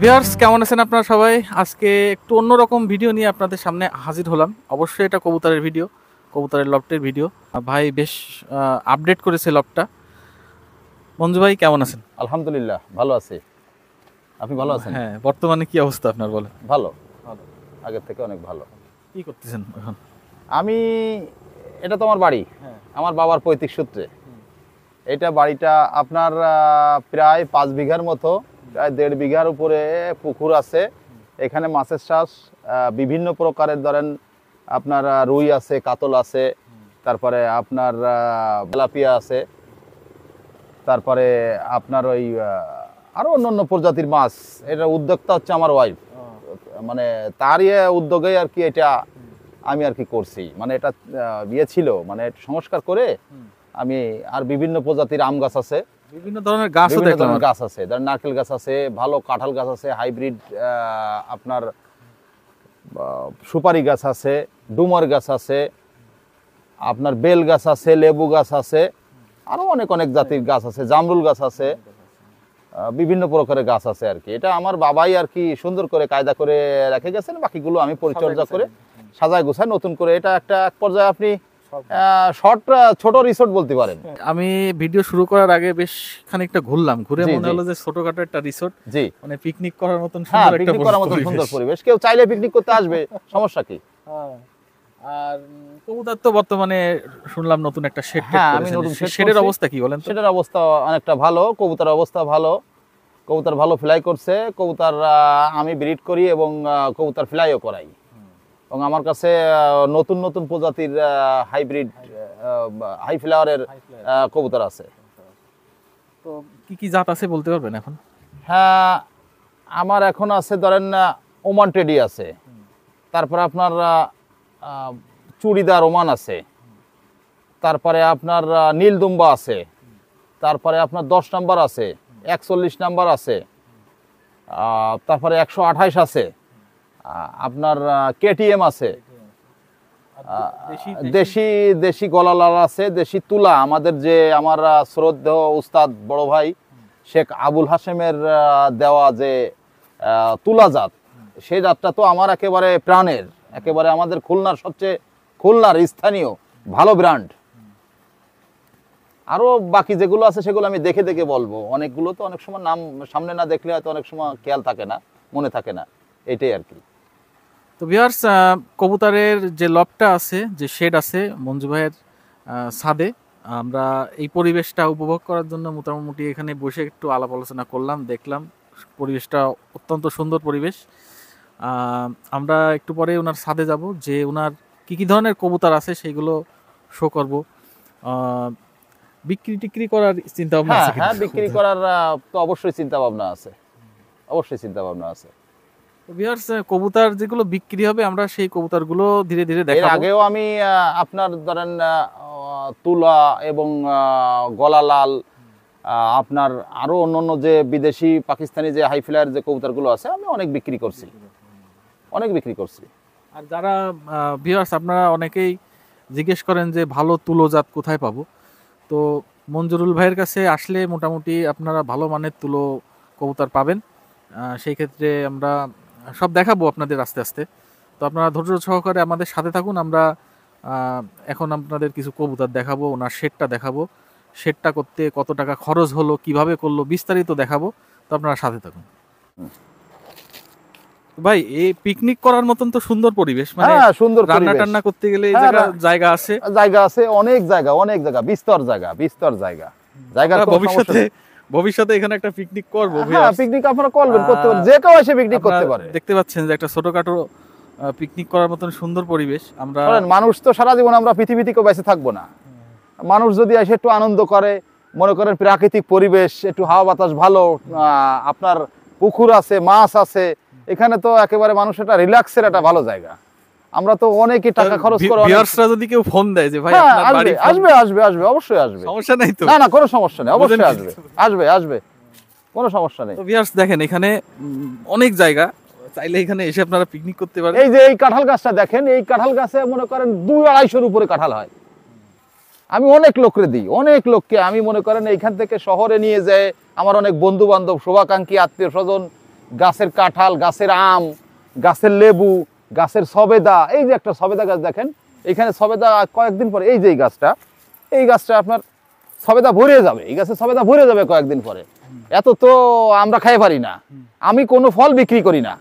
Viewers কেমন আছেন আপনারা সবাই? আজকে একটু অন্যরকম ভিডিও নিয়ে আপনাদের সামনে হাজির হলাম। অবশ্যই এটা কবুতরের ভিডিও, কবুতরের লফটের ভিডিও। ভাই বেশ আপডেট করেছে লফটটা। মঞ্জু ভাই কেমন আছেন? আলহামদুলিল্লাহ ভালো আছি। আপনি ভালো আছেন? হ্যাঁ, বর্তমানে কি অবস্থা আপনার বলেন? ভালো, আগের থেকে অনেক ভালো। কি করতেছেন এখন? আমি এটা তো আমার বাড়ি, আমার বাবার পৈতৃক সূত্রে। এটা বাড়িটা আপনার প্রায় 5 বিঘার মতো, প্রায় 1.5 বিঘার উপরে পুকুর আছে। এখানে মাছের চাষ বিভিন্ন প্রকারের, ধরেন আপনার রুই আছে, কাতল আছে, তারপরে আপনার তেলাপিয়া আছে, তারপরে আপনার ওই আরো অন্যান্য প্রজাতির মাছ। এটার উদ্যোক্তা হচ্ছে আমার ওয়াইফ, মানে তারই উদ্যোগে আর কি এটা আমি আর কি করছি। মানে এটা ইয়ে ছিল, মানে সংস্কার করে আমি আর বিভিন্ন প্রজাতির আম গাছ আছে, বিভিন্ন ধরনের গাছও দেখলাম। গাছ আছে, ধরেন নারকেল গাছ আছে, ভালো কাঁঠাল গাছ আছে, হাইব্রিড আপনার সুপারি গাছ আছে, ডুমার গাছ আছে, আপনার বেল গাছ আছে, লেবু গাছ আছে, আরো অনেক অনেক জাতির গাছ আছে, জামরুল গাছ আছে, বিভিন্ন প্রকারের গাছ আছে আর কি। এটা আমার বাবাই আর কি সুন্দর করে কায়দা করে রেখে গেছেন, বাকিগুলো আমি পরিচর্যা করে সাজায় গোছায় নতুন করে। এটা একটা এক পর্যায়ে আপনি ছোট রিসোর্ট বলতে পারেন। আমি ভিডিও শুরু করার আগে বেশ খানিকটা ঘুরলাম, ঘুরে মনে হলো যে ছোটখাটো একটা রিসোর্ট, জি মানে পিকনিক করার মতন সুন্দর একটা সুন্দর পরিবেশ। কেউ চাইলে পিকনিক করতে আসবে, সমস্যা কি? আর কবুতর তো বর্তমানে শুনলাম নতুন একটা শেড করেছেন। শেডের অবস্থা কি বলেন? শেডের অবস্থা অনেকটা ভালো, কবুতরের অবস্থা ভালো, কবুতর ভালো ফ্লাই করছে। কবুতর আমি ব্রিড করি এবং কবুতর ফ্লাইও করাই, এবং আমার কাছে নতুন নতুন প্রজাতির হাইব্রিড হাই ফ্লাওয়ারের কবুতর আছে। তো কি কি জাত আছে বলতে পারবেন এখন? হ্যাঁ, আমার এখন আছে ধরেন ওমান টেডি আছে, তারপরে আপনার চুড়িদার ওমান আছে, তারপরে আপনার নীলদুম্বা আছে, তারপরে আপনার 10 নাম্বার আছে, 41 নাম্বার আছে, তারপরে 128 আছে, আপনার কেটিএম আছে, দেশি গলালাল আছে, দেশি তুলা। আমাদের যে আমার শ্রদ্ধেয় উস্তাদ বড় ভাই শেখ আবুল হাশেমের দেওয়া যে তুলা জাত, সেই জাতটা তো আমার একেবারে প্রাণের, একেবারে আমাদের খুলনার সবচেয়ে খুলনার স্থানীয় ভালো ব্র্যান্ড। আরো বাকি যেগুলো আছে সেগুলো আমি দেখে দেখে বলবো। অনেকগুলো তো অনেক সময় নাম সামনে না দেখলে হয়তো অনেক সময় খেয়াল থাকে না, মনে থাকে না, এটাই আর কি। তো ভিউয়ার্স, কবুতরের যে লফটটা আছে, যে শেড আছে মঞ্জু ভাইয়ের ছাদে, আমরা এই পরিবেশটা উপভোগ করার জন্য মোটামুটি এখানে বসে একটু আলাপ আলোচনা করলাম, দেখলাম পরিবেশটা অত্যন্ত সুন্দর পরিবেশ। আমরা একটু পরে ওনার ছাদে যাব, যে ওনার কি কি ধরনের কবুতর আছে সেইগুলো শো করব। বিক্রি টিক্রি করার চিন্তা ভাবনা আছে? হ্যাঁ, বিক্রি করার তো অবশ্যই চিন্তা ভাবনা আছে, অবশ্যই চিন্তা ভাবনা আছে। ভিউয়ার্স, কবুতর যেগুলো বিক্রি হবে আমরা সেই কবুতরগুলো ধীরে ধীরে দেখাবো। এর আগেও আমি আপনার ধরেন তুলা এবং গলালাল, আপনার আরো অন্যান্য যে বিদেশি পাকিস্তানি যে হাই ফ্লায়ার যে কবুতরগুলো আছে আমি অনেক বিক্রি করছি, অনেক বিক্রি করছি। আর যারা ভিউয়ার্স, আপনারা অনেকেই জিজ্ঞেস করেন যে ভালো তুলো জাত কোথায় পাবো, তো মঞ্জুরুল ভাইয়ের কাছে আসলে মোটামুটি আপনারা ভালো মানের তুলো কবুতর পাবেন। সেই ক্ষেত্রে আমরা সব দেখাবো আপনাদের আস্তে আস্তে। তো আপনারা ধৈর্য সহকারে আমাদের সাথে থাকুন। আমরা এখন আপনাদের কিছু কবুতর দেখাবো, ওনার শেডটা দেখাবো, শেডটা করতে কত টাকা খরচ হলো, কিভাবে করলো, বিস্তারিত দেখাবো। তো আপনারা সাথে থাকুন। ভাই, এই পিকনিক করার মতন তো সুন্দর পরিবেশ, মানে সুন্দর রান্না টান্না করতে গেলে জায়গা আছে, জায়গা আছে, অনেক জায়গা, অনেক জায়গা, বিস্তর জায়গা, বিস্তর জায়গা। ভবিষ্যতে এখানে একটা পিকনিক করবো। পিকনিক আপনারা করবেন, করতে পারেন, যে কেউ এসে পিকনিক করতে পারে। দেখতে পাচ্ছেন যে একটা ছোটখাটো পিকনিক করার মতন সুন্দর পরিবেশ। আমরা মানুষ তো সারা জীবন আমরা পৃথিবী থেকে বেঁচে থাকবো না। মানুষ যদি এসে একটু আনন্দ করে, মনে করেন প্রাকৃতিক পরিবেশ, একটু হাওয়া বাতাস ভালো, আপনার পুকুর আছে, মাছ আছে, এখানে তো একেবারে মানুষ একটা রিল্যাক্সের একটা ভালো জায়গা। আমরা তো অনেকই টাকা খরচ করে, ভিউয়ার্সরা যদি কেউ ফোন দেয় যে ভাই আপনার বাড়ি, আসবে আসবে আসবে, অবশ্যই আসবে, সমস্যা নাই তো? না কোনো সমস্যা নেই, অবশ্যই আসবে, আসবে আসবে, কোনো সমস্যা নেই। তো ভিউয়ার্স দেখেন, এখানে অনেক জায়গা, চাইলে এখানে এসে আপনারা পিকনিক করতে পারেন। এই যে এই কাঁঠাল গাছটা দেখেন, এই কাঁঠাল গাছে মনে করেন 200-250 উপরে কাঁঠাল হয়। আমি অনেক লোককে দিই, অনেক লোককে আমি মনে করেন এইখান থেকে শহরে নিয়ে যায়। আমার অনেক বন্ধু বান্ধব, শুভাকাঙ্ক্ষী, আত্মীয় স্বজন গাছের কাঁঠাল, গাছের আম, গাছের লেবু, গাছের সবেদা। এই যে একটা সবেদা গাছ দেখেন, এখানে সবেদা কয়েকদিন পরে, এই যে এই গাছটা আপনার সবেদা ভরে যাবে, এই গাছে সবেদা ভরে যাবে কয়েকদিন পরে। এত তো আমরা খাই পারি না। আমি কোনো ফল বিক্রি করি না।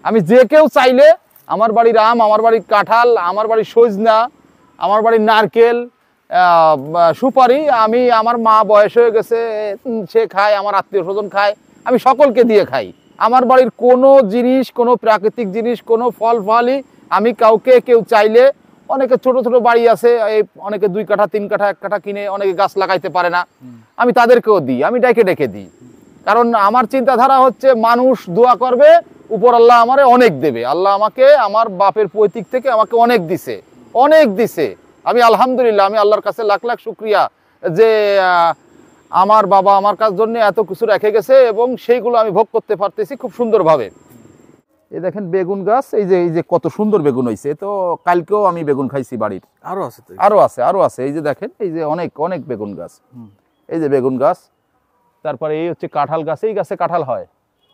আমি যে কেউ চাইলে আমার বাড়ির আম, আমার বাড়ির কাঁঠাল, আমার বাড়ির সজনা, আমার বাড়ির নারকেল, সুপারি, আমি আমার মা বয়স হয়ে গেছে সে খায়, আমার আত্মীয় স্বজন খায়, আমি সকলকে দিয়ে খাই। আমার বাড়ির কোনো জিনিস, কোনো প্রাকৃতিক জিনিস, কোনো ফল ফলই আমি কাউকে, কেউ চাইলে, অনেকে ছোট ছোট বাড়ি আছে, এই অনেকে 2 কাঠা 3 কাঠা 1 কাঠা কিনে অনেকে গাছ লাগাইতে পারে না, আমি তাদেরকেও দিই, আমি ডেকে ডেকে দিই। কারণ আমার চিন্তাধারা হচ্ছে মানুষ দোয়া করবে, উপর আল্লাহ আমারে অনেক দেবে। আল্লাহ আমাকে আমার বাপের পৈতৃক থেকে আমাকে অনেক দিছে, অনেক দিছে। আমি আলহামদুলিল্লাহ, আমি আল্লাহর কাছে লাখ লাখ শুকরিয়া যে আমার বাবা আমার কাছ জন্য এত কিছু রেখে গেছে এবং সেইগুলো আমি ভোগ করতে পারতেছি খুব সুন্দরভাবে। এই দেখেন বেগুন গাছ, এই যে কত সুন্দর বেগুন হয়েছে। তো কালকেও আমি বেগুন খাইছি বাড়ির। আরো আছে তো? আরো আছে। এই যে দেখেন, এই যে অনেক অনেক বেগুন গাছ, এই যে বেগুন গাছ। তারপরে এই হচ্ছে কাঁঠাল গাছ, এই গাছে কাঁঠাল হয়।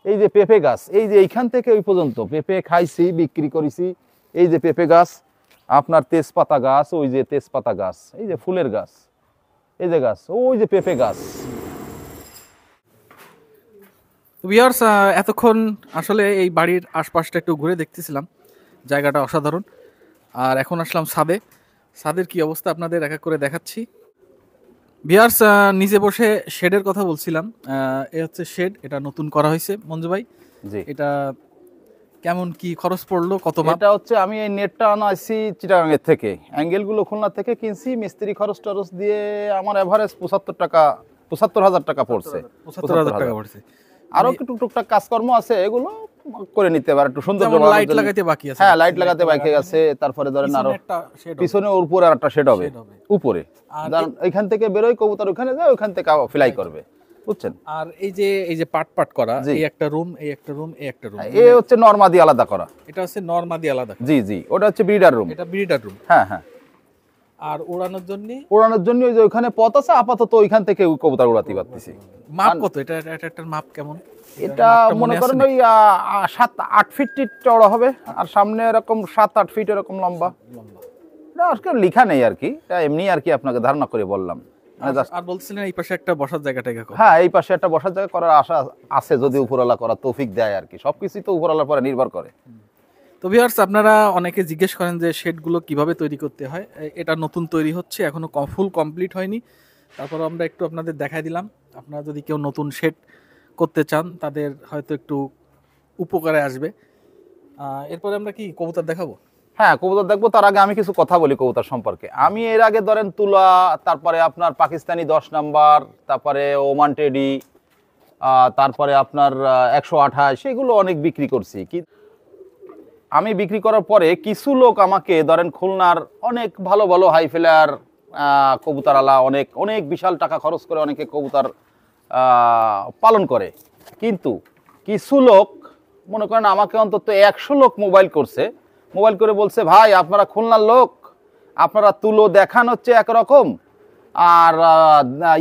এই যে পেঁপে গাছ, এই যে এইখান থেকে ওই পর্যন্ত পেঁপে খাইছি, বিক্রি করেছি। এই যে পেঁপে গাছ, আপনার তেজপাতা গাছ, ওই যে তেজপাতা গাছ, এই যে ফুলের গাছ, এই যে গাছ, ওই যে পেঁপে গাছ। ভিউয়ার্স, এতক্ষণ আসলে এই বাড়ির আশপাশটা একটু ঘুরে দেখতেছিলাম, জায়গাটা অসাধারণ। আর এখন আসলাম ছাদে। ছাদের কি অবস্থা আপনাদের এক এক করে দেখাচ্ছি। ভিউয়ার্স, নিচে বসে শেডের কথা বলছিলাম। এ হচ্ছে শেড, এটা নতুন করা হয়েছে মঞ্জু ভাই। জি, এটা কেমন কি খরচ পড়লো, কত মাপ? এটা হচ্ছে আমি এই নেটটা আনাইছি চিটাগাংয়ের থেকে, অ্যাঙ্গেলগুলো খুলনা থেকে কিনছি। মিস্ত্রি খরচ টরচ দিয়ে আমার এভারেজ 75,000 টাকা পড়ছে। 75,000 টাকা পড়ছে। আরো একটু টুকটাক কাজকর্ম আছে, এগুলো করে নিতে পারে একটু সুন্দর। লাইট লাগাইতে বাকি আছে। হ্যাঁ, লাইট লাগাতে বাকি আছে। তারপরে ধরেন আরো পিছনে উপরে আর একটা শেড হবে উপরে, এখান থেকে বেরোয় কবুতর ওখানে যায়, ওখান থেকে ফ্লাই করবে, বুঝছেন। আর এই যে পাট পাট করা, এই একটা রুম, এই একটা রুম, এই একটা রুম, এই হচ্ছে নরমা দিয়ে আলাদা করা। এটা হচ্ছে নরমা দিয়ে আলাদা। জি জি, ওটা হচ্ছে ব্রিডার রুম। এটা ব্রিডার রুম। হ্যাঁ হ্যাঁ। আর ওড়ানোর জন্য ওই যে ওখানে পথ আছে, আপাতত ওইখান থেকে কবুতর উড়াতে পারতেছি। মাপ কত এটা? একটা মাপ কেমন? এটা মনে করেন ওই 7-8 ফিট চওড়া হবে, আর সামনে এরকম 7-8 ফিট এরকম লম্বা। এটা আজকে লেখা নেই আর কি, এটা এমনি আর কি আপনাকে ধারণা করে বললাম। আর বলছিলেন এই পাশে একটা বসার জায়গাটা। হ্যাঁ, এই পাশে একটা বসার জায়গা করার আশা আছে, যদি উপরওয়ালা করার তৌফিক দেয় আর কি। সবকিছু তো উপরওয়ালার পরে নির্ভর করে। তো ভিউয়ার্স, আপনারা অনেকে জিজ্ঞেস করেন যে শেডগুলো কিভাবে তৈরি করতে হয়। এটা নতুন তৈরি হচ্ছে, এখনো ফুল কমপ্লিট হয়নি। তারপর আমরা একটু আপনাদের দেখাই দিলাম। আপনারা যদি কেউ নতুন শেড করতে চান, তাদের হয়তো একটু উপকারে আসবে। এরপরে আমরা কি কবুতর দেখাবো? হ্যাঁ, কবুতর দেখবো। তার আগে আমি কিছু কথা বলি কবুতর সম্পর্কে। আমি এর আগে ধরেন তুলা, তারপরে আপনার পাকিস্তানি 10 নাম্বার, তারপরে ওমান টেডি, তারপরে আপনার 128, সেগুলো অনেক বিক্রি করছি। কি আমি বিক্রি করার পরে কিছু লোক আমাকে ধরেন খুলনার অনেক ভালো ভালো হাই ফ্লায়ার কবুতর আলা, অনেক অনেক বিশাল টাকা খরচ করে অনেকে কবুতর পালন করে। কিন্তু কিছু লোক মনে করেন আমাকে অন্তত 100 লোক মোবাইল করে বলছে, ভাই আপনারা খুলনার লোক, আপনারা তুলো দেখান হচ্ছে একরকম, আর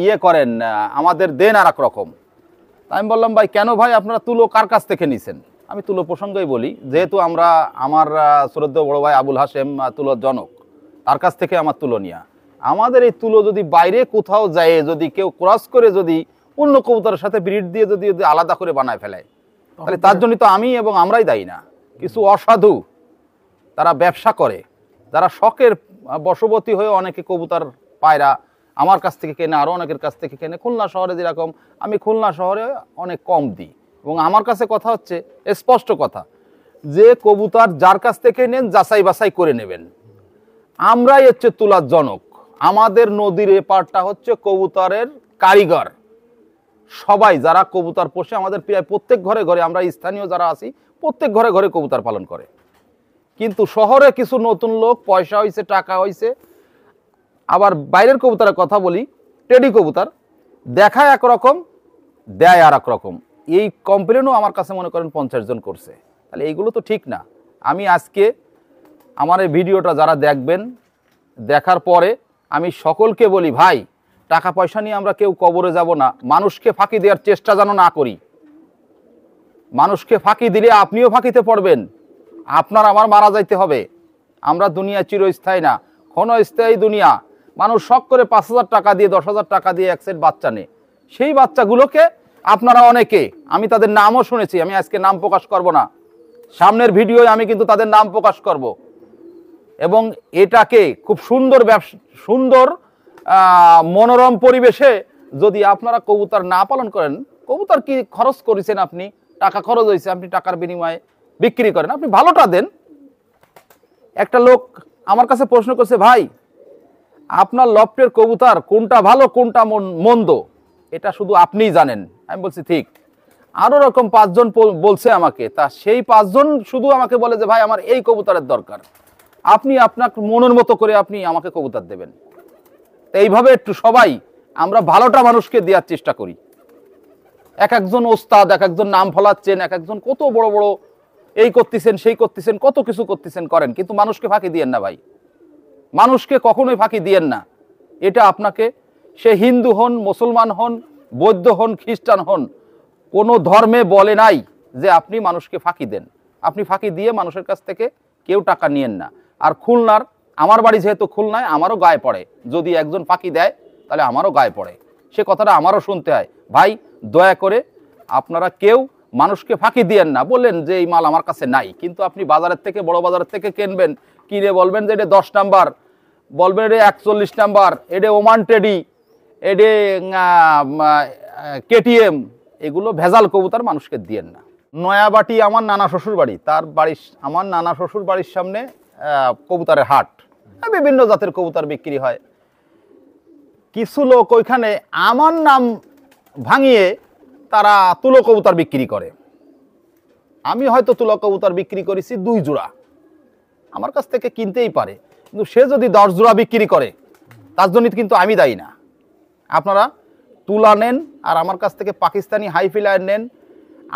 ইয়ে করেন আমাদের দেন আর এক রকম। আমি বললাম, ভাই কেন ভাই, আপনারা তুলো কার কাছ থেকে নিছেন? আমি তুলো প্রসঙ্গই বলি, যেহেতু আমার শ্রদ্ধেয় বড় ভাই আবুল হাশেম তুলোর জনক, তার কাছ থেকে আমার তুলো নিয়া। আমাদের এই তুলো যদি বাইরে কোথাও যায়, যদি কেউ ক্রস করে যদি অন্য কবুতরের সাথে ব্রিড দিয়ে যদি আলাদা করে বানায় ফেলায়, তাহলে তার জন্য তো আমি এবং আমরাই দায়ী না। কিছু অসাধু তারা ব্যবসা করে, যারা শখের বশবর্তী হয়ে অনেকে কবুতর পায়রা আমার কাছ থেকে কেনে, আরও অনেকের কাছ থেকে কেনে। খুলনা শহরে যেরকম, আমি খুলনা শহরে অনেক কম দিই। এবং আমার কাছে কথা হচ্ছে স্পষ্ট কথা, যে কবুতর যার কাছ থেকে নেন যাচাই বাছাই করে নেবেন। আমরাই হচ্ছে তুলার জনক। আমাদের নদীর এপারটা হচ্ছে কবুতরের কারিগর। সবাই যারা কবুতর পোষে, আমাদের প্রায় প্রত্যেক ঘরে ঘরে, আমরা স্থানীয় যারা আছি প্রত্যেক ঘরে ঘরে কবুতর পালন করে। কিন্তু শহরে কিছু নতুন লোক, পয়সা হয়েছে, টাকা হয়েছে, আবার বাইরের কবুতরের কথা বলি, টেডি কবুতর দেখায় একরকম, দেয় আর এক রকম। এই কমপ্লেনও আমার কাছে মনে করেন 50 জন করছে। তাহলে এইগুলো তো ঠিক না। আমি আজকে আমার এই ভিডিওটা যারা দেখবেন, দেখার পরে আমি সকলকে বলি, ভাই টাকা পয়সা নিয়ে আমরা কেউ কবরে যাব না, মানুষকে ফাঁকি দেওয়ার চেষ্টা যেন না করি। মানুষকে ফাঁকি দিলে আপনিও ফাঁকিতে পড়বেন, আপনার আমার মারা যাইতে হবে। আমরা দুনিয়া চিরস্থায়ী না, ক্ষণস্থায়ী দুনিয়া। মানুষ শখ করে 5,000 টাকা দিয়ে 10,000 টাকা দিয়ে এক সেট বাচ্চা নেয়। সেই বাচ্চাগুলোকে আপনারা অনেকে, আমি তাদের নামও শুনেছি, আমি আজকে নাম প্রকাশ করব না, সামনের ভিডিওয় আমি কিন্তু তাদের নাম প্রকাশ করব। এবং এটাকে খুব সুন্দর মনোরম পরিবেশে যদি আপনারা কবুতর না পালন করেন, কবুতর কি খরচ করেছেন আপনি, টাকা খরচ হয়েছে, আপনি টাকার বিনিময়ে বিক্রি করেন, আপনি ভালোটা দেন। একটা লোক আমার কাছে প্রশ্ন করছে, ভাই আপনার লফটের কবুতর কোনটা ভালো কোনটা মন্দ এটা শুধু আপনিই জানেন। আমি বলছি ঠিক। আরো রকম 5 জন বলছে আমাকে, তা সেই 5 জন শুধু আমাকে বলে যে ভাই আমার এই কবুতরের দরকার, আপনি আপনার মনের মতো করে আপনি আমাকে কবুতর দেবেন। তো এইভাবে একটু সবাই আমরা ভালোটা মানুষকে দেওয়ার চেষ্টা করি। এক একজন ওস্তাদ, এক একজন নাম ফলাচ্ছেন, এক একজন কত বড় বড় এই করতেছেন সেই করতেছেন, কত কিছু করতেছেন করেন, কিন্তু মানুষকে ফাঁকি দিয়েন না ভাই, মানুষকে কখনোই ফাঁকি দিয়েন না। এটা আপনাকে, সে হিন্দু হন, মুসলমান হন, বৌদ্ধ হন, খ্রিস্টান হন, কোনো ধর্মে বলে নাই যে আপনি মানুষকে ফাঁকি দেন। আপনি ফাঁকি দিয়ে মানুষের কাছ থেকে কেউ টাকা নিয়েন না। আর খুলনার, আমার বাড়ি যেহেতু খুলনায়, আমারও গায়ে পড়ে, যদি একজন ফাঁকি দেয় তাহলে আমারও গায়ে পড়ে, সে কথাটা আমারও শুনতে হয়। ভাই দয়া করে আপনারা কেউ মানুষকে ফাঁকি দিয়েন না। বললেন যে এই মাল আমার কাছে নাই, কিন্তু আপনি বাজারের থেকে, বড় বাজারের থেকে কিনবেন, কিনে বলবেন যে এটা 10 নাম্বার, বলবেন এটা 41 নাম্বার, এটা ওমান টেডি, এটা কেটিএম, এগুলো ভেজাল কবুতর মানুষকে দিয়েন না। নয়াবাটি আমার নানা শ্বশুর বাড়ি, তার বাড়ির, আমার নানা শ্বশুর বাড়ির সামনে কবুতরের হাট, বিভিন্ন জাতের কবুতর বিক্রি হয়। কিছু লোক ওইখানে আমার নাম ভাঙিয়ে তারা তুলো কবুতর বিক্রি করে। আমি হয়তো তুলো কবুতর বিক্রি করেছি 2 জোড়া, আমার কাছ থেকে কিনতেই পারে, কিন্তু সে যদি 10 জোড়া বিক্রি করে তার জন্য কিন্তু আমি দায়ী না। আপনারা তুলা নেন আর আমার কাছ থেকে পাকিস্তানি হাই ফিলার নেন,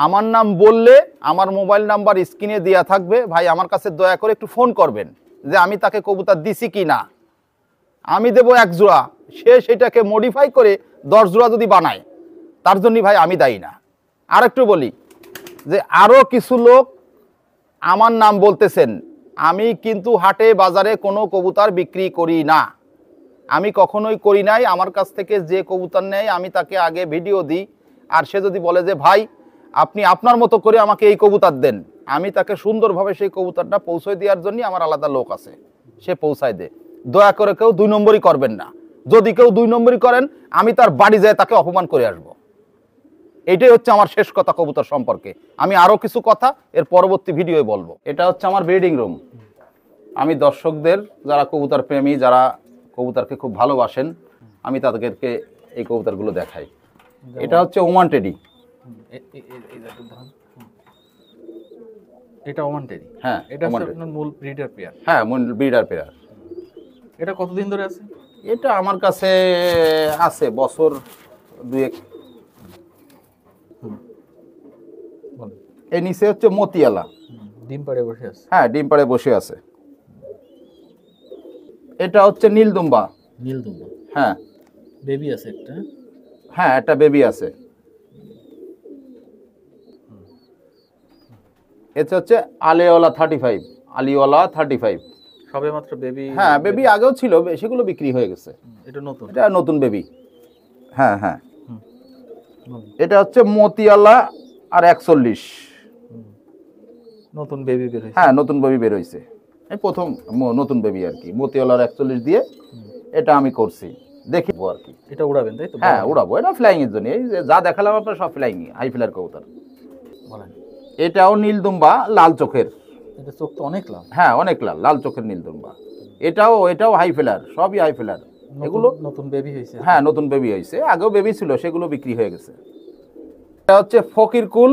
আমার নাম বললে আমার মোবাইল নাম্বার স্ক্রিনে দেওয়া থাকবে, ভাই আমার কাছে দয়া করে একটু ফোন করবেন যে আমি তাকে কবুতর দিছি কি না। আমি দেব 1 জোড়া, সে সেটাকে মডিফাই করে 10 জোড়া যদি বানায়, তার জন্য ভাই আমি দায়ী না। আর একটু বলি যে আরো কিছু লোক আমার নাম বলতেছেন, আমি কিন্তু হাটে বাজারে কোনো কবুতর বিক্রি করি না, আমি কখনোই করি নাই। আমার কাছ থেকে যে কবুতর নেয় আমি তাকে আগে ভিডিও দিই, আর সে যদি বলে যে ভাই আপনি আপনার মতো করে আমাকে এই কবুতর দেন, আমি তাকে সুন্দরভাবে সেই কবুতরটা পৌঁছে দেওয়ার জন্য আমার আলাদা লোক আছে, সে পৌঁছায় দেয়। দয়া করে কেউ 2 নম্বরই করবেন না। যদি কেউ 2 নম্বরই করেন, আমি তার বাড়ি যেয়ে তাকে অপমান করে আসব। এটাই হচ্ছে আমার শেষ কথা কবুতর সম্পর্কে। আমি আরো কিছু কথা এর পরবর্তী ভিডিওয়ে বলবো। এটা হচ্ছে আমার ব্রিডিং রুম। আমি দর্শকদের, যারা কবুতর প্রেমী, যারা কবুতরকে খুব ভালোবাসেন, আমি তাদেরকে এই কবুতরগুলো দেখাই। এটা হচ্ছে ওমান টেডি। এটা ওমান টেডি, হ্যাঁ এটা আপনার মূল ব্রিডার পেয়ার। হ্যাঁ মূল ব্রিডার পেয়ার। এটা কতদিন ধরে আছে? এটা আমার কাছে আছে বছর 2-1। এই নিচে হচ্ছে মতিয়ালা, ডিম পাড়ে বসে আছে। হ্যাঁ ডিম পাড়ে বসে আছে। এটা হচ্ছে নীলদুম্বা। নীলদুম্বা, হ্যাঁ বেবি আছে একটা। হ্যাঁ একটা বেবি আছে। এটা হচ্ছে আলিওয়ালা 35, আলিওয়ালা 35 সবে মাত্র বেবি। হ্যাঁ বেবি আগেও ছিল, সেগুলো বিক্রি হয়ে গেছে। এটা নতুন, এটা নতুন বেবি। হ্যাঁ হ্যাঁ এটা হচ্ছে মতিয়ালা আর 41, নতুন বেবি বের হয়েছে। হ্যাঁ নতুন বেবি বের হয়েছে, এই প্রথম নতুন বেবি আর কি। মতিয়ালা আর 41 দিয়ে এটা আমি করছি, দেখি আর কি। এটা উড়াবেন তাই তো? হ্যাঁ উড়াবো, এটা ফ্লাইং এর জন্য। এই যা দেখালাম আপনার সব ফ্লাইং, হাই ফ্লায়ার কবুতর। বলেন। এটাও নীলদুম্বা, লাল চোখের। এটা চোখ তো অনেক লাল। হ্যাঁ অনেক লাল, লাল চোখের নীলদুম্বা। এটাও হাই ফ্লায়ার, সবই হাই ফ্লায়ার। এগুলো নতুন বেবি হয়েছে। হ্যাঁ নতুন বেবি হয়েছে, আগেও বেবি ছিল, সেগুলো বিক্রি হয়ে গেছে। এটা হচ্ছে ফকিরকুল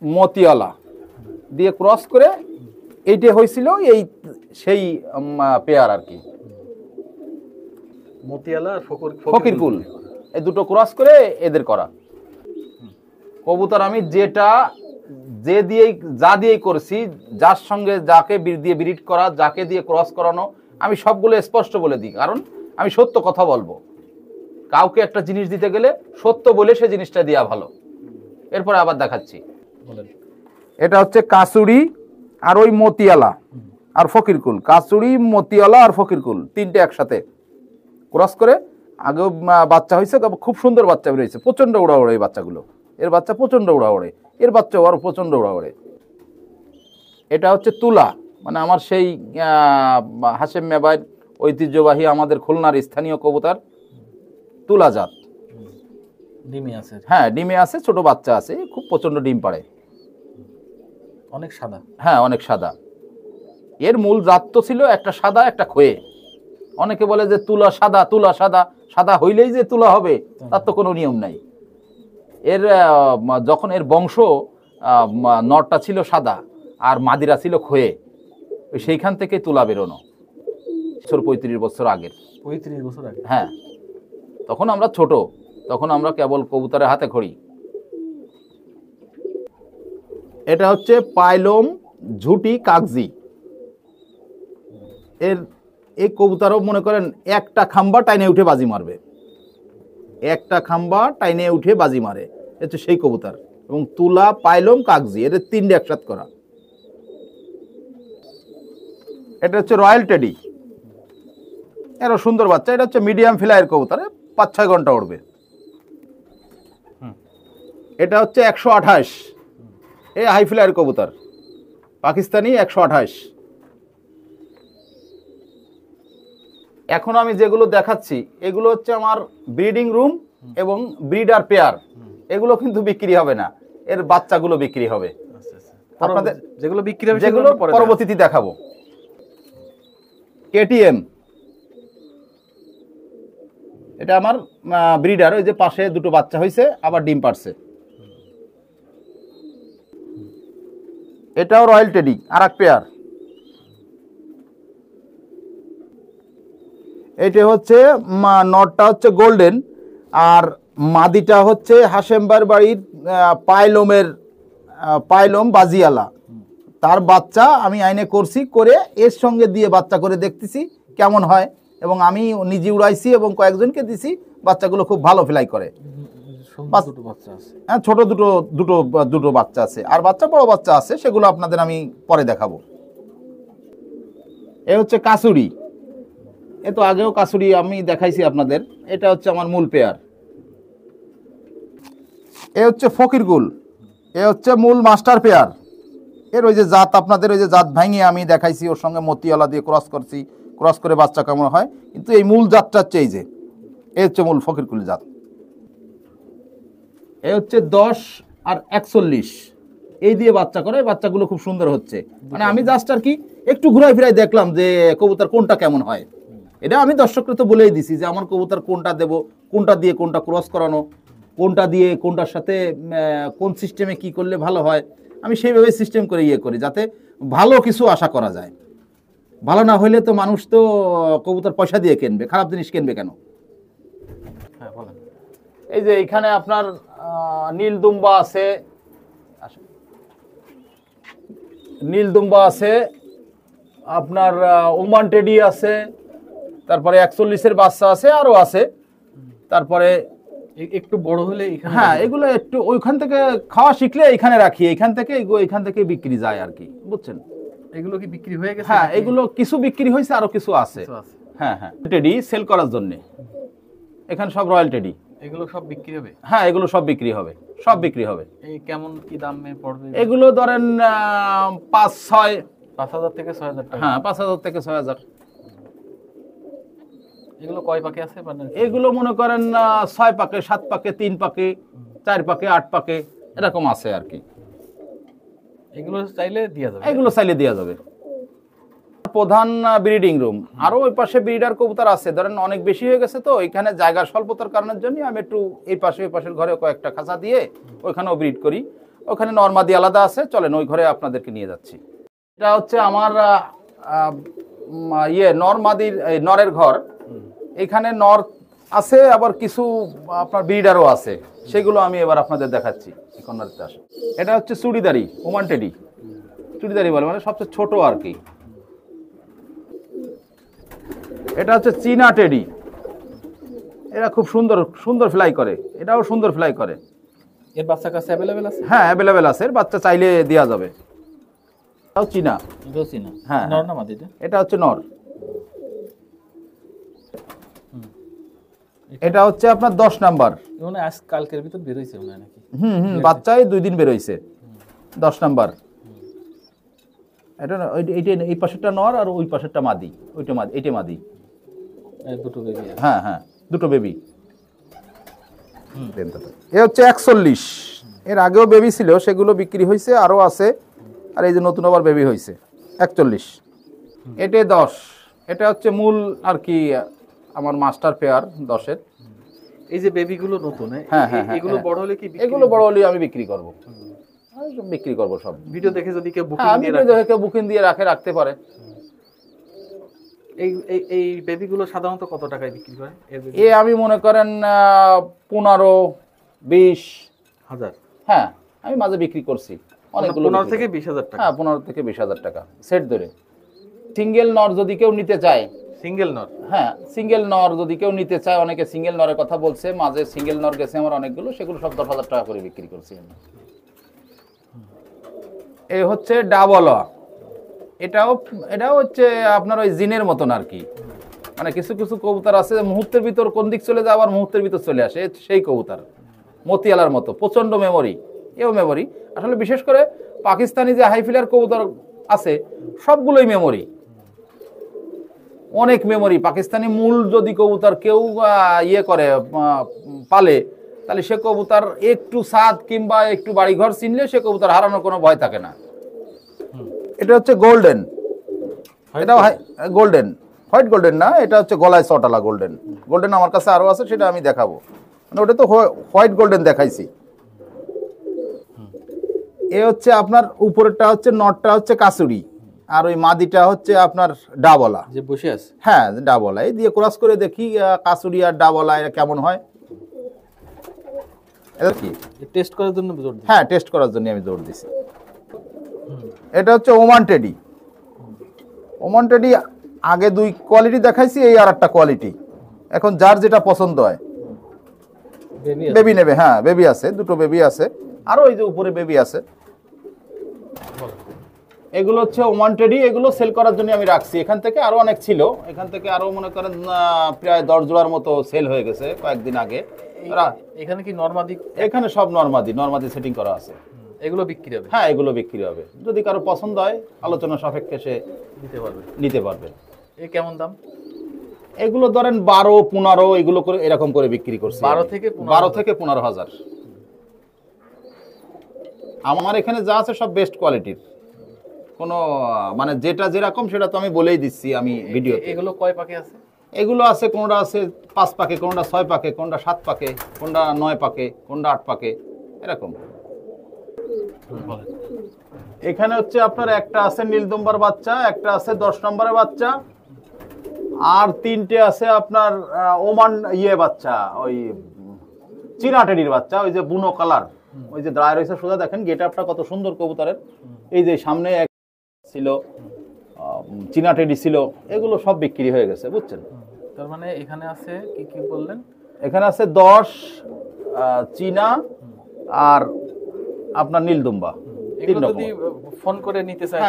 মতিয়ালা দিয়ে ক্রস করে এইটা হয়েছিল, এই সেই পেয়ার আর কি। মতিয়ালা আর ফকিরকুল এই দুটো ক্রস করে এদের করা কবুতর। আমি যা দিয়েই করছি, যার সঙ্গে যাকে দিয়ে ব্রিড করা, যাকে দিয়ে ক্রস করানো, আমি সবগুলো স্পষ্ট বলে দিই, কারণ আমি সত্য কথা বলবো। কাউকে একটা জিনিস দিতে গেলে সত্য বলে সে জিনিসটা দেওয়া ভালো। এরপরে আবার দেখাচ্ছি। বলেন। এটা হচ্ছে কাসুরি আর ওই মতিয়ালা আর ফকিরকুল, কাসুরি মতিয়ালা আর ফকিরকুল তিনটে একসাথে ক্রস করে আগেও বাচ্চা হয়েছে, খুব সুন্দর বাচ্চা বেরিয়েছে, প্রচন্ড উড়া ওড়ে এই বাচ্চাগুলো, এর বাচ্চা প্রচন্ড উড়া ওড়ে, এর বাচ্চাও আরো প্রচন্ড উড়া ওড়ে। এটা হচ্ছে তুলা, মানে আমার সেই হাশেম মেবাইর ঐতিহ্যবাহী আমাদের খুলনার স্থানীয় কবুতর তুলা জাত। ডিমে আছে, হ্যাঁ ডিমে আছে, ছোট বাচ্চা আছে, খুব প্রচন্ড ডিম পাড়ে, অনেক সাদা। হ্যাঁ অনেক সাদা। এর মূল জাত তো ছিল একটা সাদা একটা খয়ে। অনেকে বলে যে তুলা সাদা, তুলা সাদা, সাদা হইলেই যে তুলা হবে তার তো কোনো নিয়ম নাই। এর যখন এর বংশ নরটা ছিল সাদা আর মাদিরা ছিল খয়ে, সেইখান থেকে তুলা বেরোনো 35 বছর আগের। 35 বছর আগে? হ্যাঁ, তখন আমরা ছোট, তখন আমরা কেবল কবুতরের হাতে খড়ি। এটা হচ্ছে পাইলম ঝুটি কাগজি। এর এই কবুতরও মনে করেন একটা খাম্বা টাইনে উঠে বাজি মারবে, একটা খাম্বা টাইনে উঠে বাজি মারে, হচ্ছে সেই কবুতর। এবং তুলা পাইলম কাগজি এর তিনটে একসাথ করা। এটা হচ্ছে রয়্যাল টেডি, এরও সুন্দর বাচ্চা। এটা হচ্ছে মিডিয়াম ফ্লাইয়ের কবুতর, 5-6 ঘন্টা উড়বে। এটা হচ্ছে 128, এই হাই ফ্লাইয়ের কবুতর, পাকিস্তানি 128। এখন আমি যেগুলো দেখাচ্ছি এগুলো হচ্ছে আমার ব্রিডিং রুম এবং ব্রিডার পেয়ার, এগুলো কিন্তু বিক্রি হবে না, এর বাচ্চাগুলো বিক্রি হবে। আপনাদের যেগুলো বিক্রি হবে যেগুলো পরবর্তীতে দেখাবো। কেটিএম, এটা আমার ব্রিডার, ওই যে পাশে দুটো বাচ্চা হয়েছে আবার ডিম পারছে। এটাও রয়্যাল টেডি, আর এক পেয়ার। এটা হচ্ছে নটটা হচ্ছে গোল্ডেন, আর মাদিটা হচ্ছে হাশেমবার বাড়ির পাইলম বাজিয়ালা, তার বাচ্চা আমি আইনে করছি, করে এর সঙ্গে দিয়ে বাচ্চা করে দেখতেছি কেমন হয়, এবং আমি নিজে উড়াইছি এবং কয়েকজনকে দিছি, বাচ্চাগুলো খুব ভালো ফ্লাই করে। হ্যাঁ ছোট দুটো দুটো দুটো বাচ্চা আছে, আর বাচ্চা বড় বাচ্চা আছে, সেগুলো আপনাদের আমি পরে দেখাবো। এ হচ্ছে কাসুরি, এ তো আগেও কাসুরি আমি দেখাইছি আপনাদের। এটা হচ্ছে আমার মূল পেয়ার। এ হচ্ছে ফকিরকুল, এ হচ্ছে মূল মাস্টার পেয়ার। এর ওই যে জাত আপনাদের ওই যে জাত ভাঙিয়ে আমি দেখাইছি, ওর সঙ্গে মতিওয়ালা দিয়ে ক্রস করছি, ক্রস করে বাচ্চা কেমন হয়, কিন্তু এই মূল জাতটা হচ্ছে এই যে, এ হচ্ছে মূল ফকিরকুল জাত। এ হচ্ছে 10 আর 41, এই দিয়ে বাচ্চা করে, বাচ্চাগুলো খুব সুন্দর হচ্ছে। মানে আমি জাস্ট আর কি একটু ঘুরাই ফিরাই দেখলাম যে কবুতর কোনটা কেমন হয়। এটা আমি দর্শককে তো বলেই দিছি যে আমার কবুতর কোনটা দেব, কোনটা দিয়ে কোনটা ক্রস করানো, কোনটা দিয়ে কোনটার সাথে কোন সিস্টেমে কি করলে ভালো হয়, আমি সেইভাবে সিস্টেম করে ইয়ে করি যাতে ভালো কিছু আশা করা যায়। ভালো না হইলে তো মানুষ তো কবুতর পয়সা দিয়ে কিনবে, খারাপ জিনিস কিনবে কেন? এই যে এইখানে আপনার নীল দুম্বা আছে, নীল দুম্বা আছে, আপনার ওমান টেডি আছে, তারপরে 41-এর বাচ্চা আছে, আরো আছে। তারপরে একটু বড় হলে হ্যাঁ এগুলো একটু ওইখান থেকে খাওয়া শিখলে এখানে রাখি, এখান থেকে বিক্রি যায় আর কি, বুঝছেন? এগুলো কি বিক্রি হয়ে গেছে? হ্যাঁ এগুলো কিছু বিক্রি হয়েছে, আরো কিছু আছে। হ্যাঁ হ্যাঁ টেডি সেল করার জন্য এখানে সব রয়্যাল টেডি, এগুলো সব বিক্রি হবে? হ্যাঁ এগুলো সব বিক্রি হবে, সব বিক্রি হবে। এই কেমন কি দামে পড়বে এগুলো? ধরেন 5,000 থেকে 6,000 টাকা। হ্যাঁ 5,000 থেকে 6,000। এগুলো কয় পাকে আছে? এগুলো মনে করেন 6 পাকে, 7 পাকে, 3 পাকে, 4 পাকে, 8 পাকে, এরকম আছে আর কি। এগুলো চাইলে দেওয়া যাবে? এগুলো চাইলে দেওয়া যাবে। প্রধান ব্রিডিং রুম, আরো ওই পাশে ব্রিডার কবুতর আছে, ধরেন অনেক বেশি হয়ে গেছে তো এখানে জায়গার স্বল্পতার কারণের জন্য আমি একটু এই পাশে ওই পাশের ঘরে কয়েকটা খাঁচা দিয়ে ওইখানেও ব্রিড করি। ওখানে নরমাদি আলাদা আছে, চলেন ওই ঘরে আপনাদেরকে নিয়ে যাচ্ছি। এটা হচ্ছে আমার নরমাদির নরের ঘর। এখানে নর আছে, আবার কিছু আপনার ব্রিডারও আছে, সেগুলো আমি এবার আপনাদের দেখাচ্ছি। এটা হচ্ছে চুড়িদারি, ওমান টেডি, চুড়িদারি বলে, মানে সবচেয়ে ছোট আর কি। এটা হচ্ছে চীনা টেডি, এরা খুব সুন্দর সুন্দর ফ্লাই করে, এটাও সুন্দর ফ্লাই করে। এর বাচ্চা কাছে অ্যাভেলেবেল আছে? হ্যাঁ অ্যাভেলেবেল আছে, এর বাচ্চা চাইলে দেওয়া যাবে। এটাও চীনা। এটাও চীনা? হ্যাঁ নর না মাদি এটা? এটা হচ্ছে নর। এটা হচ্ছে আপনার 10 নাম্বার। মানে আজ কালকের ভিতর বের হইছে মনে হয় নাকি? বাচ্চাই 2 দিন বের হইছে। 10 নাম্বার। এটা এইটা এই পাশেরটা নর আর ওই পাশেরটা মাদি, ওইটা মাদি, এইটা মাদি। এই দুটো বেবি আছে? হ্যাঁ হ্যাঁ দুটো বেবি। এ হচ্ছে 41। এর আগেও বেবি ছিল, সেগুলো বিক্রি হয়েছে, আরও আছে। আর এই যে নতুন আবার বেবি হয়েছে 41। এটা 10। এটা হচ্ছে মূল আর কি আমার মাস্টার পেয়ার 10-এর। এই যে বেবিগুলো নতুন, হ্যাঁ হ্যাঁ এগুলো বড় হলে কি এগুলো বড় হলে আমি বিক্রি করব। বিক্রি করব সব। ভিডিও দেখে যদি কেউ বুকিং হ্যাঁ দিয়ে ভিডিও দেখে কেউ বুকিং দিয়ে রাখতে পারে। এই এই এই বেবিগুলো সাধারণত কত টাকায় বিক্রি করে? এ আমি মনে করেন 15-20 হাজার। হ্যাঁ আমি মাঝে বিক্রি করছি অনেকগুলো। 15 থেকে 20,000 টাকা? হ্যাঁ 15 থেকে 20,000 টাকা সেট ধরে। সিঙ্গেল নর যদি কেউ নিতে চায়, সিঙ্গেল নর? হ্যাঁ সিঙ্গেল নর যদি কেউ নিতে চায়, অনেকে সিঙ্গেল নরের কথা বলছে, মাঝে সিঙ্গেল নর গেছে আমার অনেকগুলো, সেগুলো সব 10,000 টাকা করে বিক্রি করছি আমি। এই হচ্ছে ডাবল। এটাও হচ্ছে আপনার ওই জিনের মতন আর কি। মানে কিছু কিছু কবুতর আছে মুহূর্তের ভিতর কোন দিক চলে যায়, আবার মুহূর্তের ভিতর চলে আসে, সেই কবুতর মতিয়ালার মতো প্রচন্ড মেমোরি। এও মেমোরি আসলে, বিশেষ করে পাকিস্তানি যে হাইফিলার কবুতর আছে সবগুলোই মেমোরি, অনেক মেমোরি। পাকিস্তানি মূল যদি কবুতর কেউ ইয়ে করে পালে, তাহলে সে কবুতর একটু ছাদ কিংবা একটু বাড়িঘর চিনলে সে কবুতর হারানোর কোনো ভয় থাকে না। এটা হচ্ছে গোল্ডেন। এটাও গোল্ডেন, হোয়াইট গোল্ডেন না, এটা হচ্ছে গলায় চটালা গোল্ডেন। গোল্ডেন আমার কাছে আরো আছে, সেটা আমি দেখাবো। মানে ওটা তো হোয়াইট গোল্ডেন দেখাইছি। এ হচ্ছে আপনার উপরেরটা হচ্ছে নটটা হচ্ছে কাসুরি, আর ওই মাদিটা হচ্ছে আপনার ডাবলা যে বসে আছে। হ্যাঁ ডাবলা। এই দিয়ে ক্রস করে দেখি কাসুরি আর ডাবলা এরা কেমন হয়। এটা কি টেস্ট করার জন্য জোর দিই? হ্যাঁ টেস্ট করার জন্য আমি জোর দিছি। এটা হচ্ছে ওমান টেডি। ওমান টেডি আগে 2 কোয়ালিটি দেখাইছি, এই আর একটা কোয়ালিটি। এখন যার যেটা পছন্দ হয় বেবি নেবে। হ্যাঁ বেবি আছে, দুটো বেবি আছে, আরো এই যে উপরে বেবি আছে। এগুলো হচ্ছে ওমান টেডি, এগুলো সেল করার জন্য আমি রাখছি। এখান থেকে আরো অনেক ছিল, এখান থেকে আরো মনে করেন প্রায় 10 জোড়ার মতো সেল হয়ে গেছে কয়েকদিন আগে। এখানে কি নরমাদি? এখানে সব নরমাদি সেটিং করা আছে। এগুলো বিক্রি হবে? হ্যাঁ এগুলো বিক্রি হবে, যদি কারো পছন্দ হয় আলোচনা সাপেক্ষে সে নিতে পারবে। এই কেমন দাম? এগুলো ধরেন 12-15 এগুলো করে এরকম করে বিক্রি করছি। 12 থেকে 15,000। আমার এখানে যা আছে সব বেস্ট কোয়ালিটির, কোনো মানে যেটা যেরকম সেটা তো আমি বলেই দিচ্ছি আমি ভিডিও। এগুলো কয় পাকে আছে? এগুলো আছে কোনটা আছে 5 পাকে, কোনটা 6 পাকে, কোনটা 7 পাকে, কোনটা 9 পাকে, কোনটা 8 পাকে, এরকম। এখানে হচ্ছে আপনার একটা আছে নীলদম্বার বাচ্চা, একটা আছে 10 নম্বরের বাচ্চা, আর 3টে আছে আপনার ওমান বাচ্চা, ওই চীনা টেডির বাচ্চা, ওই যে বুনো কালার, ওই যে দাঁড়ায় রয়েছে সোজা, দেখেন গেট আপটা কত সুন্দর কবুতরের। এই যে সামনে এক ছিল চীনা টেডি ছিল, এগুলো সব বিক্রি হয়ে গেছে বুঝছেন। তার মানে এখানে আছে কি কি বললেন? এখানে আছে 10 চীনা আর আপনার নীলদুম্বা। এগুলো যদি ফোন করে নিতে চায়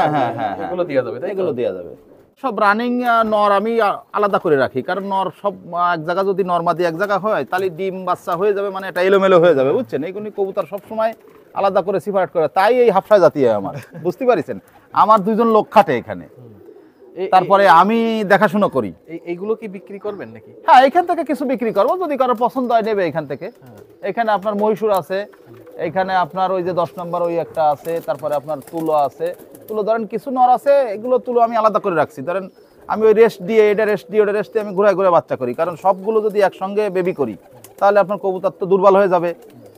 এগুলো দেওয়া যাবে? তাই এগুলো দেওয়া যাবে। সব রানিং নর আমি আলাদা করে রাখি, কারণ নর সব এক জায়গা যদি নরমাদি এক জায়গা হয় তাহলে ডিম বাচ্চা হয়ে যাবে, মানে এটা এলোমেলো হয়ে যাবে বুঝছেন। এইগুলি কবুতর সবসময় আলাদা করে সিপারেট করে, তাই এই হাফসা জাতি আমার বুঝতে পারছেন। আমার 2জন লোক খাটে এখানে, তারপরে আমি দেখাশোনা করি। এইগুলো কি বিক্রি করবেন নাকি? হ্যাঁ এখান থেকে কিছু বিক্রি করবো, যদি কারো পছন্দ হয় নেবে এখান থেকে। এখানে আপনার মহীশূর আছে, এখানে আপনার ওই যে 10 নম্বর ওই একটা আছে, তারপরে আপনার তুলো আছে। তুলো ধরেন কিছু নর আছে, এগুলো তুলো আমি আলাদা করে রাখছি। ধরেন আমি ওই রেস্ট দিয়ে এটা রেস্ট দিয়ে ওটা রেস্ট দিয়ে আমি ঘুরায় ঘুরে বাচ্চা করি, কারণ সবগুলো যদি একসঙ্গে বেবি করি তাহলে আপনার কবুতর তো দুর্বল হয়ে যাবে,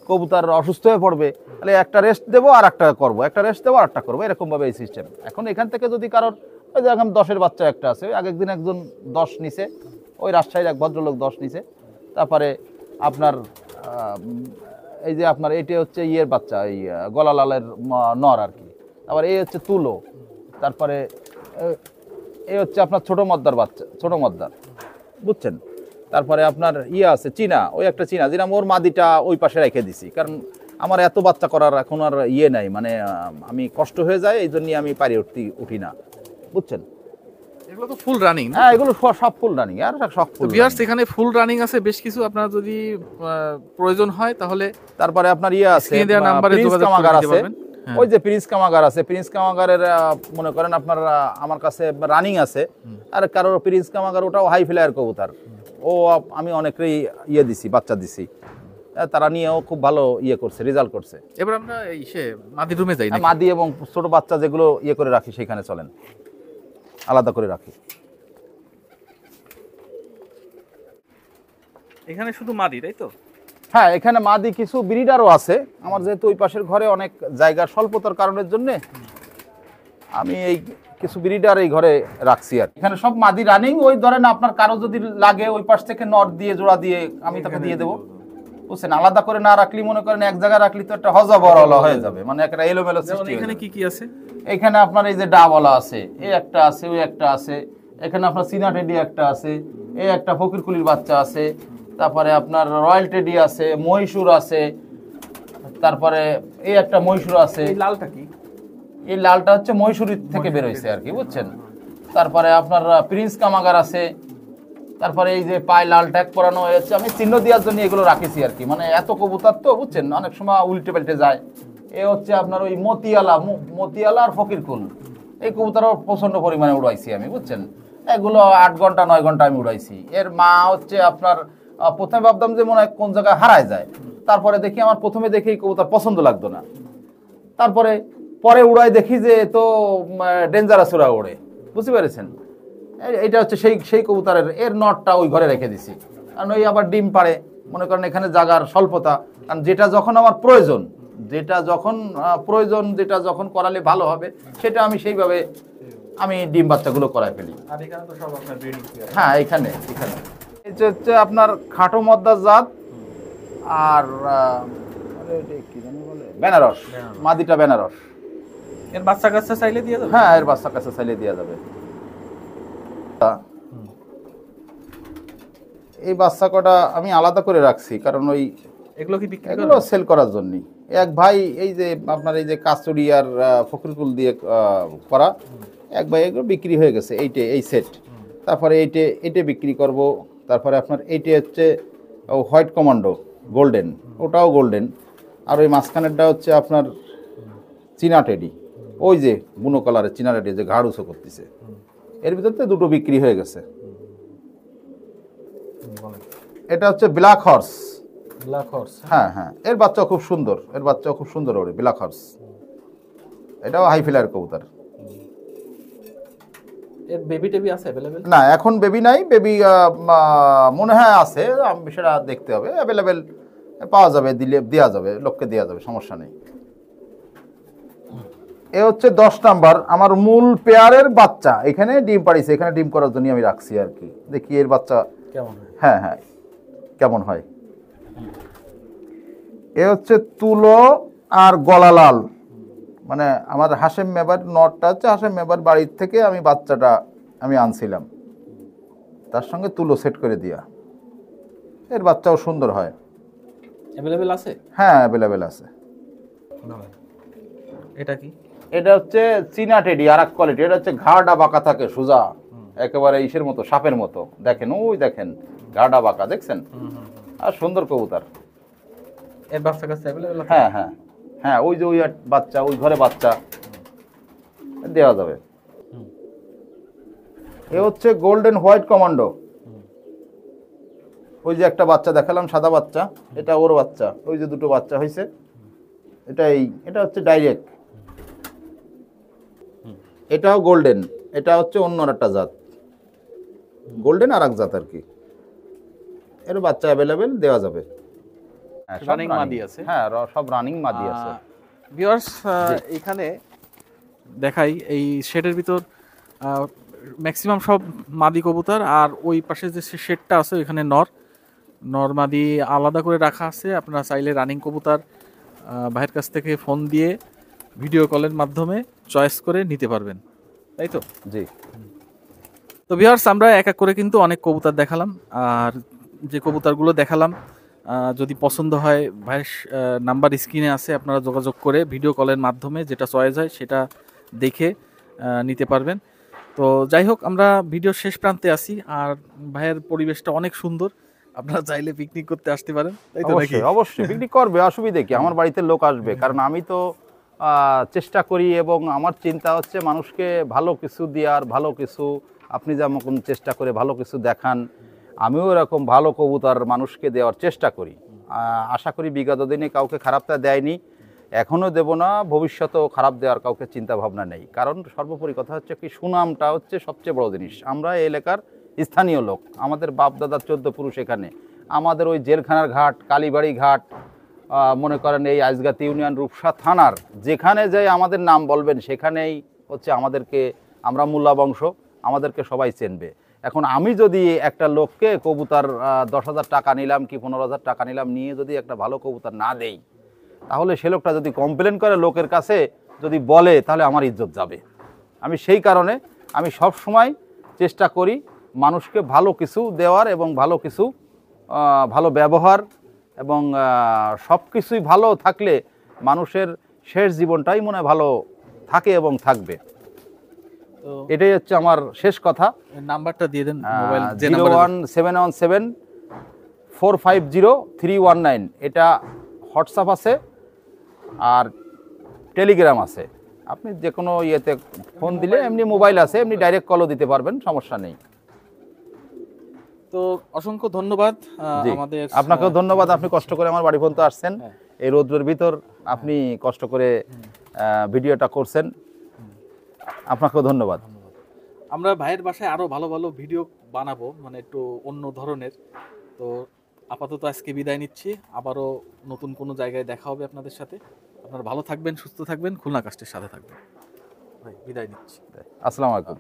কবুতর অসুস্থ হয়ে পড়বে। তাহলে একটা রেস্ট দেবো আর একটা করবো, একটা রেস্ট দেবো আর একটা করবো, এরকমভাবে এই সিস্টেম। এখন এখান থেকে যদি কারোর ওই যে এখন 10-এর বাচ্চা একটা আছে, আগের দিন একজন 10 নিছে, ওই রাজশাহীর এক ভদ্রলোক 10 নিছে। তারপরে আপনার এই যে আপনার এটি হচ্ছে বাচ্চা, এই গলালালের নর আর কি। তারপরে এই হচ্ছে তুলো, তারপরে এই হচ্ছে আপনার ছোট মদ্দার বাচ্চা, ছোট মদ্দার বুঝছেন। তারপরে আপনার আছে চীনা, ওই একটা চীনা যেটা ওর মাদিটা ওই পাশে রেখে দিছি, কারণ আমার এত বাচ্চা করার এখন আর ইয়ে নাই, মানে আমি কষ্ট হয়ে যায়, এই জন্যই আমি পারি উঠি না, বুঝছেন। এগুলো তো ফুল রানিং। হ্যাঁ, এগুলো সব ফুল রানিং, আর সব ফুল। ভিউয়ার্স এখানে ফুল রানিং আছে বেশ কিছু, আপনারা যদি প্রয়োজন হয় তাহলে তারপরে আপনার ইয়ে আছে, স্ক্রিনে দেওয়া নাম্বারে প্রিন্স যোগাযোগ কামাগার করে নিতে আছে। পারবেন। ওই যে প্রিন্স কামাগার আছে, প্রিন্স কামাগারের মনে করেন আপনার আমার কাছে রানিং আছে, আর কারোর প্রিন্স কামাগার ওটাও হাই ফ্লায়ার কবুতর, ও আমি অনেকেই ইয়ে দিছি, বাচ্চা দিছি, তারা নিয়েও খুব ভালো ইয়ে করছে, রেজাল্ট করছে। এবার আমরা এই মাদি রুমে যাই নাকি? মাদি এবং ছোট বাচ্চা যেগুলো ইয়ে করে রাখি সেখানে চলেন, আলাদা করে রাখি। এখানে শুধু মাদি, তাই তো? হ্যাঁ, এখানে মাদি কিছু ব্রিডারও আছে। আমার যেহেতু ওই পাশের ঘরে অনেক জায়গার স্বল্পতার কারণের জন্য আমি এই কিছু ব্রিডার এই ঘরে রাখছি। আর এখানে সব মাদি রানিং। ওই ধরেন আপনার কারো যদি লাগে ওই পাশ থেকে নট দিয়ে জোড়া দিয়ে আমি তাকে দিয়ে দেবো, বুঝছেন। আলাদা করে না রাখলি মনে করেন এক জায়গায় রাখলি তো একটা হজবরলা হয়ে যাবে, মানে একটা এলোমেলো সৃষ্টি। এখানে কি কি আছে? এখানে আপনার এই যে ডাবলা আছে, এই একটা আছে, ওই একটা আছে। এখানে আপনার চীনা টেডি একটা আছে, এই একটা ফকিরকুলির বাচ্চা আছে, তারপরে আপনার রয়্যাল টেডি আছে, মহীশূর আছে, তারপরে এই একটা মহীশূর আছে। এই লালটা কি? এই লালটা হচ্ছে মহীশূর থেকে বের হয়েছে আর কি, বুঝছেন। তারপরে আপনার প্রিন্স কামাগার আছে। তারপরে এই যে পায়ে লাল ট্যাগ পরানো হয়েছে, আমি চিহ্ন দেওয়ার জন্য এগুলো রাখেছি আর কি, মানে এত কবুতর তো, বুঝছেন, অনেক সময় উল্টে পাল্টে যায়। এ হচ্ছে আপনার ওই মতিয়ালা আর ফকিরকুল, এই কবুতরও প্রচন্ড পরিমাণে উড়াইছি আমি, বুঝছেন। এগুলো 8 ঘন্টা 9 ঘন্টা আমি উড়াইছি। এর মা হচ্ছে আপনার প্রথমে ভাবতাম যে মনে হয় কোন জায়গায় হারায় যায়, তারপরে দেখি আমার প্রথমে দেখে এই কবুতর পছন্দ লাগতো না, তারপরে পরে উড়াই দেখি যে তো ডেঞ্জারাস ওরা ওড়ে, বুঝতে পেরেছেন। এটা হচ্ছে সেই কবুতরের, এর নটটা ওই ঘরে রেখে দিছি, কারণ ওই আবার ডিম পাড়ে, মনে করেন এখানে জাগার স্বল্পতা, কারণ যেটা যখন আমার প্রয়োজন, যেটা যখন করালে ভালো হবে সেটা আমি সেইভাবে আমি ডিম বাচ্চাগুলো করায় ফেলি। আর এখানে তো সব আপনার ব্রিডিং। হ্যাঁ, এখানে এটা হচ্ছে আপনার খাটো মদ্দার জাত, আর কি জানি বলে বেনারস, মাদিটা বেনারস। এর বাচ্চা কাচ্চা চাইলে দিয়ে দেবে? হ্যাঁ, এর বাচ্চা কাছে চাইলে দেওয়া যাবে। এই বাচ্চা কটা আমি আলাদা করে রাখছি, কারণ ওই এগুলো কি বিক্রি এগুলো সেল করার জন্য। এক ভাই এই যে আপনার এই যে কাস্তুরি আর ফকিরকুল দিয়ে করা, এক ভাই এগুলো বিক্রি হয়ে গেছে, এই সেট। তারপরে এইটে বিক্রি করব। তারপরে আপনার এইটে হচ্ছে হোয়াইট কমান্ডো গোল্ডেন, ওটাও গোল্ডেন। আর ওই মাঝখানেরটা হচ্ছে আপনার চীনা টেডি, ওই যে বুনো কালারের চীনা টেডি যে ঘাড় উঁচু করতেছে, এর ভিতরে দুটো বিক্রি হয়ে গেছে। এটা হচ্ছে ব্ল্যাক হর্স। হ্যাঁ হ্যাঁ, এর বাচ্চা খুব সুন্দর, ওরে ব্ল্যাক হর্স। এটাও হাই ফ্লায়ার কবুতর। এর বেবি টেবি আছে अवेलेबल? না, এখন বেবি নাই, বেবি মনে হয় আছে, আমি সেটা দেখতে হবে। অ্যাভেলেবেল পাওয়া যাবে, দেওয়া যাবে, লোককে দেওয়া যাবে, সমস্যা নেই। এ হচ্ছে 10 নাম্বার আমার মূল পেয়ারের বাচ্চা, এখানে ডিম পাড়িছে, এখানে ডিম করার জন্য আমি রাখছি আর কি। দেখি এর বাচ্চা কেমন হয়। হ্যাঁ হ্যাঁ, কেমন হয়। এ হচ্ছে তুলো আর গলা লাল, মানে আমার হাশেম মেবার নটটা হচ্ছে হাশেম মেবার বাড়ির থেকে আমি বাচ্চাটা আমি আনছিলাম, তার সঙ্গে তুলো সেট করে দিয়া। এর বাচ্চাও সুন্দর হয়। अवेलेबल আছে? হ্যাঁ, অ্যাভেলেবেল আছে। এটা কি? এটা হচ্ছে চীনা টেডি, আর এক কোয়ালিটি। এটা হচ্ছে ঘাড়টা বাঁকা থাকে, সোজা একেবারে ইসের মতো, সাপের মতো। দেখেন, ওই দেখেন ঘাড়টা বাঁকা, দেখছেন, আর সুন্দর কবুতর। এর বাচ্চা কাছে अवेलेबल আছে? হ্যাঁ হ্যাঁ হ্যাঁ, ওই যে ওই বাচ্চা, ওই ঘরে বাচ্চা দেওয়া যাবে। এ হচ্ছে গোল্ডেন হোয়াইট কমান্ডো, ওই যে একটা বাচ্চা দেখালাম সাদা বাচ্চা, এটা ওর বাচ্চা। ওই যে দুটো বাচ্চা হয়েছে, এটা হচ্ছে ডাইরেক্ট। এটাও গোল্ডেন, এটা হচ্ছে অন্য একটা জাত, গোল্ডেন আর এক জাত আর কি। এর বাচ্চা অ্যাভেলেবেল, দেওয়া যাবে। হ্যাঁ, সব রানিং মাদি আছে? হ্যাঁ, সব রানিং মাদি আছে। ভিউয়ার্স এখানে দেখাই, এই শেডের ভিতর ম্যাক্সিমাম সব মাদি কবুতর, আর ওই পাশে যে শেডটা আছে ওইখানে নর মাদি আলাদা করে রাখা আছে। আপনারা চাইলে রানিং কবুতর ভাইয়ের কাছ থেকে ফোন দিয়ে ভিডিও কলের মাধ্যমে চয়েস করে নিতে পারবেন, তাই তো? জি। তো ভিউয়ার্স আমরা এক এক করে কিন্তু অনেক কবুতর দেখালাম, আর যে কবুতরগুলো দেখালাম যদি পছন্দ হয় ভাইয়ের নাম্বার স্ক্রিনে আছে, আপনারা যোগাযোগ করে ভিডিও কলের মাধ্যমে যেটা চয়েস হয় সেটা দেখে নিতে পারবেন। তো যাই হোক, আমরা ভিডিওর শেষ প্রান্তে আছি, আর ভাইয়ের পরিবেশটা অনেক সুন্দর, আপনারা চাইলে পিকনিক করতে আসতে পারেন, তাই তো নাকি? অবশ্যই অবশ্যই পিকনিক করবে, অসুবিধা কি, আমার বাড়িতে লোক আসবে, কারণ আমি তো চেষ্টা করি এবং আমার চিন্তা হচ্ছে মানুষকে ভালো কিছু দেওয়ার, ভালো কিছু আপনি যেমন চেষ্টা করে ভালো কিছু দেখান, আমিও এরকম ভালো কবুতর মানুষকে দেওয়ার চেষ্টা করি। আশা করি বিগত দিনে কাউকে খারাপটা দেয়নি, এখনও দেব না, ভবিষ্যতেও খারাপ দেওয়ার কাউকে চিন্তা ভাবনা নেই। কারণ সর্বোপরি কথা হচ্ছে কি, সুনামটা হচ্ছে সবচেয়ে বড় জিনিস। আমরা এই এলাকার স্থানীয় লোক, আমাদের বাপ দাদার 14 পুরুষ এখানে, আমাদের ওই জেলখানার ঘাট, কালীবাড়ি ঘাট, মনে করেন এই আইজগাতি ইউনিয়ন রূপসা থানার যেখানে যাই আমাদের নাম বলবেন সেখানেই হচ্ছে আমাদেরকে, আমরা মোল্লা বংশ, আমাদেরকে সবাই চেনবে। এখন আমি যদি একটা লোককে কবুতর 10,000 টাকা নিলাম কি 15,000 টাকা নিলাম, নিয়ে যদি একটা ভালো কবুতর না দেই, তাহলে সে লোকটা যদি কমপ্লেন করে লোকের কাছে, যদি বলে, তাহলে আমার ইজ্জত যাবে। আমি সেই কারণে আমি সব সময় চেষ্টা করি মানুষকে ভালো কিছু দেওয়ার এবং ভালো কিছু ভালো ব্যবহার এবং সব কিছুই ভালো থাকলে মানুষের শেষ জীবনটাই মনে হয় ভালো থাকে এবং থাকবে। তো এটাই হচ্ছে আমার শেষ কথা। নাম্বারটা দিয়ে দেন, মোবাইল যে 01717450319, এটা হোয়াটসঅ্যাপ আছে আর টেলিগ্রাম আছে। আপনি যে কোনো ইয়েতে ফোন দিলে, এমনি মোবাইল আছে, এমনি ডাইরেক্ট কলও দিতে পারবেন, সমস্যা নেই। তো অসংখ্য ধন্যবাদ জি, আমাদের, আপনাকেও ধন্যবাদ, আপনি কষ্ট করে আমার বাড়ি পর্যন্ত আসছেন, এই রৌদ্রের ভিতর আপনি কষ্ট করে ভিডিওটা করছেন, আপনাকেও ধন্যবাদ। আমরা ভাইয়ের বাসায় আরো ভালো ভালো ভিডিও বানাবো, মানে একটু অন্য ধরনের। তো আপাতত আজকে বিদায় নিচ্ছি, আবারও নতুন কোনো জায়গায় দেখা হবে আপনাদের সাথে। আপনারা ভালো থাকবেন, সুস্থ থাকবেন, খুলনা কাস্টের সাথে থাকবেন। ভাই বিদায় নিচ্ছি। আসসালামু আলাইকুম।